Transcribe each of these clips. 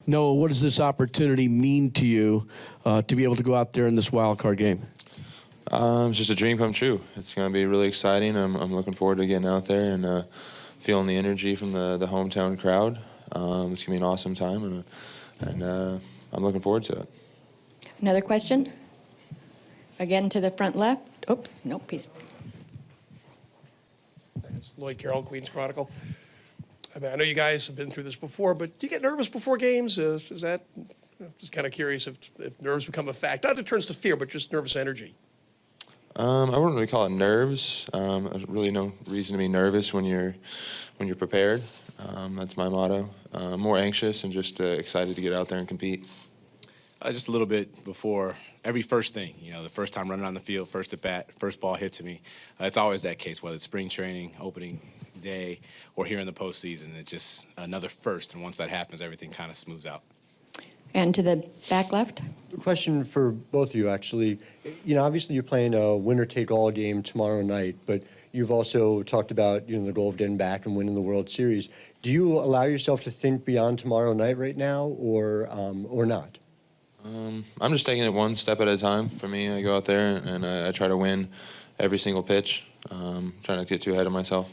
Noah, what does this opportunity mean to you to be able to go out there in this wild card game? It's just a dream come true. It's going to be really exciting. I'm looking forward to getting out there and feeling the energy from the hometown crowd. It's going to be an awesome time, and I'm looking forward to it. Another question? Again to the front left. Oops, no, peace. Thanks. Lloyd Carroll, Queens Chronicle. I mean, I know you guys have been through this before, but do you get nervous before games? Is that, just kind of curious if nerves become a fact. Not that it turns to fear, but just nervous energy. I wouldn't really call it nerves. There's really no reason to be nervous when you're prepared. That's my motto. More anxious and just excited to get out there and compete. Just a little bit before every first thing, the first time running on the field, first at bat, first ball hit to me. It's always that case, whether it's spring training, opening day, or here in the postseason. It's just another first, and once that happens, everything kind of smooths out. And to the back left. Question for both of you, actually. Obviously you're playing a winner-take-all game tomorrow night, but you've also talked about, the goal of getting back and winning the World Series. Do you allow yourself to think beyond tomorrow night right now, or not? I'm just taking it one step at a time. For me, I go out there and I try to win every single pitch, trying not to get too ahead of myself.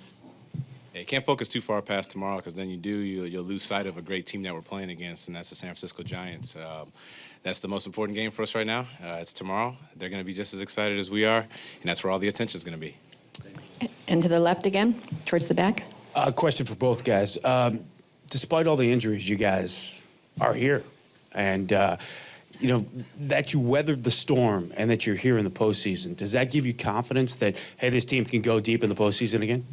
Yeah, you can't focus too far past tomorrow, because then you'll lose sight of a great team that we're playing against, and that's the San Francisco Giants. That's the most important game for us right now. It's tomorrow. They're going to be just as excited as we are, and that's where all the attention is going to be. And to the left again, towards the back. Question for both guys. Despite all the injuries, you guys are here, and that you weathered the storm and that you're here in the postseason. Does that give you confidence that, hey, this team can go deep in the postseason again?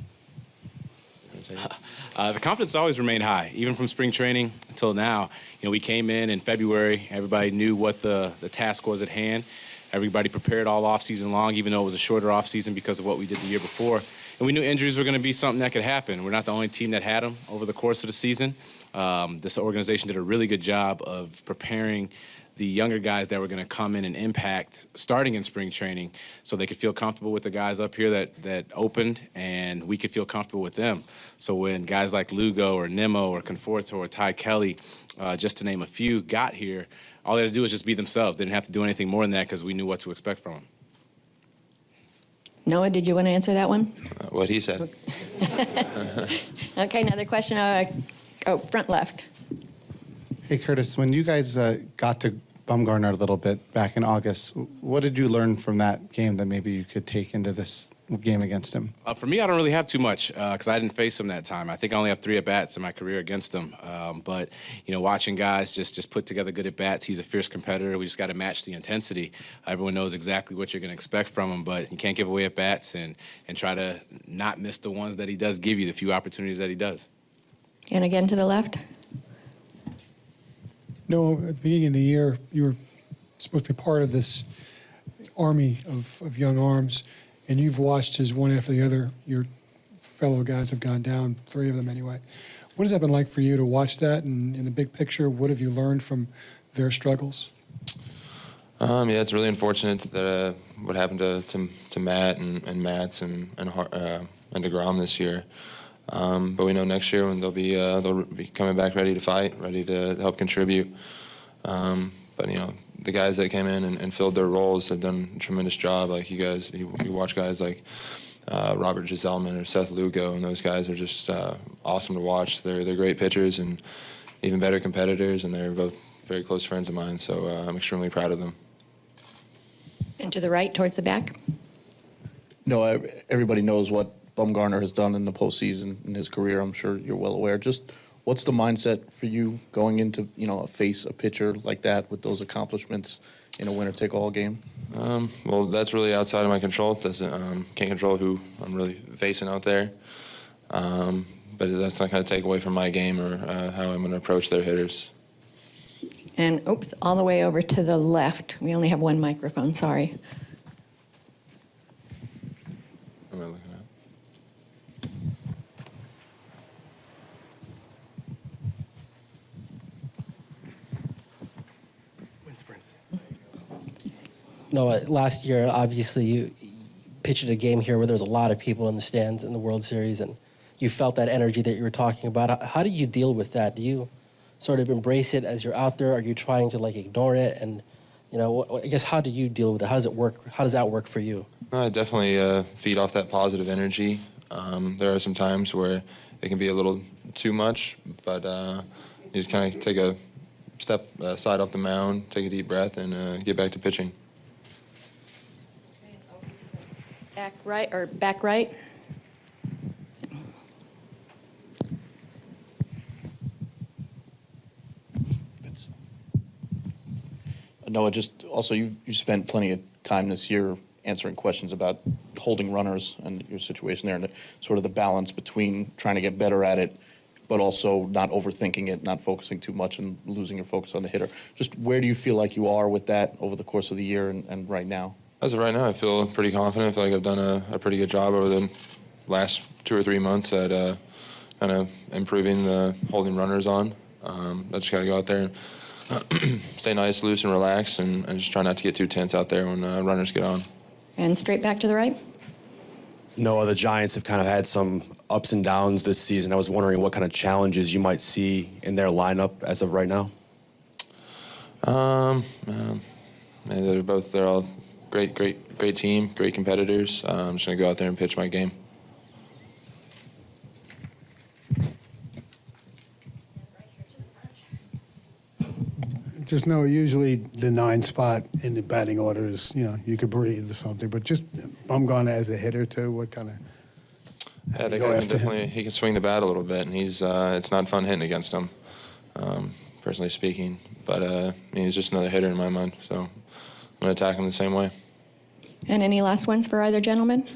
The confidence always remained high, even from spring training until now. We came in February. Everybody knew what the task was at hand. Everybody prepared all offseason long, even though it was a shorter offseason because of what we did the year before. And we knew injuries were going to be something that could happen. We're not the only team that had them over the course of the season. This organization did a really good job of preparing the younger guys that were going to come in and impact starting in spring training, so they could feel comfortable with the guys up here that opened, and we could feel comfortable with them. So when guys like Lugo or Nimmo or Conforto or Ty Kelly, just to name a few, got here, all they had to do was just be themselves. They didn't have to do anything more than that because we knew what to expect from them. Noah, did you want to answer that one? What he said. Okay, another question. Front left. Hey, Curtis, when you guys got to Bumgarner a little bit back in August, what did you learn from that game that maybe you could take into this game against him? For me, I don't really have too much because I didn't face him that time. I think I only have 3 at-bats in my career against him. But watching guys just put together good at-bats, he's a fierce competitor. We just got to match the intensity. Everyone knows exactly what you're going to expect from him, but you can't give away at-bats and try to not miss the ones that he does give you, the few opportunities that he does. And again to the left. No, at the beginning of the year, you were supposed to be part of this army of young arms, and you've watched as one after the other, your fellow guys have gone down, 3 of them anyway. What has that been like for you to watch that, and in the big picture, what have you learned from their struggles? Yeah, it's really unfortunate that what happened to Matt and Mats and DeGrom this year. But we know next year when they'll be coming back ready to fight, ready to help contribute. But the guys that came in and filled their roles have done a tremendous job. Like you watch guys like Robert Giselman or Seth Lugo, and those guys are just awesome to watch. They're great pitchers and even better competitors, and they're both very close friends of mine. So I'm extremely proud of them. And to the right, towards the back. No, everybody knows what Bumgarner has done in the postseason in his career. I'm sure you're well aware. Just what's the mindset for you going into, face a pitcher like that with those accomplishments in a winner-take-all game? Well, that's really outside of my control. Can't control who I'm really facing out there. But that's not going to take away from my game or how I'm going to approach their hitters. And, all the way over to the left. We only have 1 microphone, sorry. What am I looking at? No, last year, obviously, you pitched a game here where there was a lot of people in the stands in the World Series, and you felt that energy that you were talking about. How do you deal with that? Do you sort of embrace it as you're out there? Are you trying to like ignore it? And I guess how do you deal with it? How does it work? How does that work for you? I definitely feed off that positive energy. There are some times where it can be a little too much, but you just kind of take a step aside off the mound, take a deep breath, and get back to pitching. Back right. Noah, just also you spent plenty of time this year answering questions about holding runners and your situation there, and sort of the balance between trying to get better at it, but also not overthinking it, not focusing too much and losing your focus on the hitter. Just where do you feel like you are with that over the course of the year and right now? As of right now, I feel pretty confident. I feel like I've done a pretty good job over the last 2 or 3 months at kind of improving the holding runners on. I just got to go out there and stay nice, loose, and relax, and just try not to get too tense out there when runners get on. And straight back to the right. Noah, the Giants have kind of had some ups and downs this season. I was wondering what kind of challenges you might see in their lineup as of right now. They're all great team, great competitors. I'm just gonna go out there and pitch my game. Just know usually the 9 spot in the batting order is, you could breathe or something, but just Bumgarner as a hitter too, what kind of... Yeah, they can definitely, he can swing the bat a little bit, and he's it's not fun hitting against him, personally speaking. But he's just another hitter in my mind, so I'm gonna attack him the same way. And any last ones for either gentleman?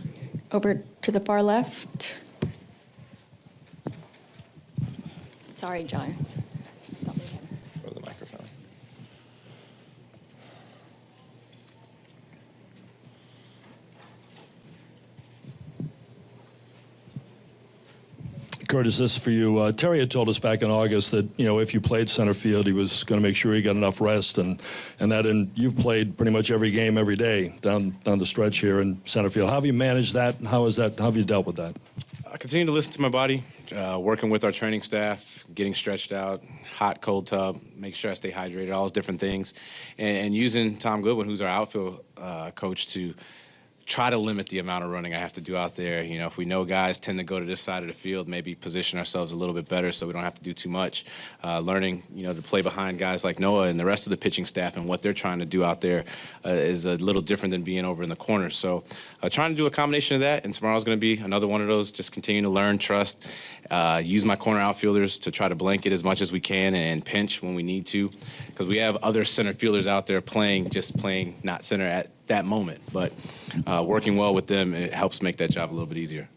Over to the far left. Sorry, John. Or the microphone. Curtis, this is for you. Terry had told us back in August that, if you played center field, he was going to make sure he got enough rest, and you've played pretty much every game every day down the stretch here in center field. How have you managed that, and how have you dealt with that? I continue to listen to my body, working with our training staff, getting stretched out, hot, cold tub, make sure I stay hydrated, all those different things, and using Tom Goodwin, who's our outfield coach, to try to limit the amount of running I have to do out there. If we know guys tend to go to this side of the field, maybe position ourselves a little bit better so we don't have to do too much. Learning, to play behind guys like Noah and the rest of the pitching staff and what they're trying to do out there is a little different than being over in the corner. So trying to do a combination of that, and tomorrow's going to be another one of those, just continue to learn, trust, use my corner outfielders to try to blanket as much as we can and pinch when we need to, because we have other center fielders out there playing not center at that moment, but working well with them, it helps make that job a little bit easier.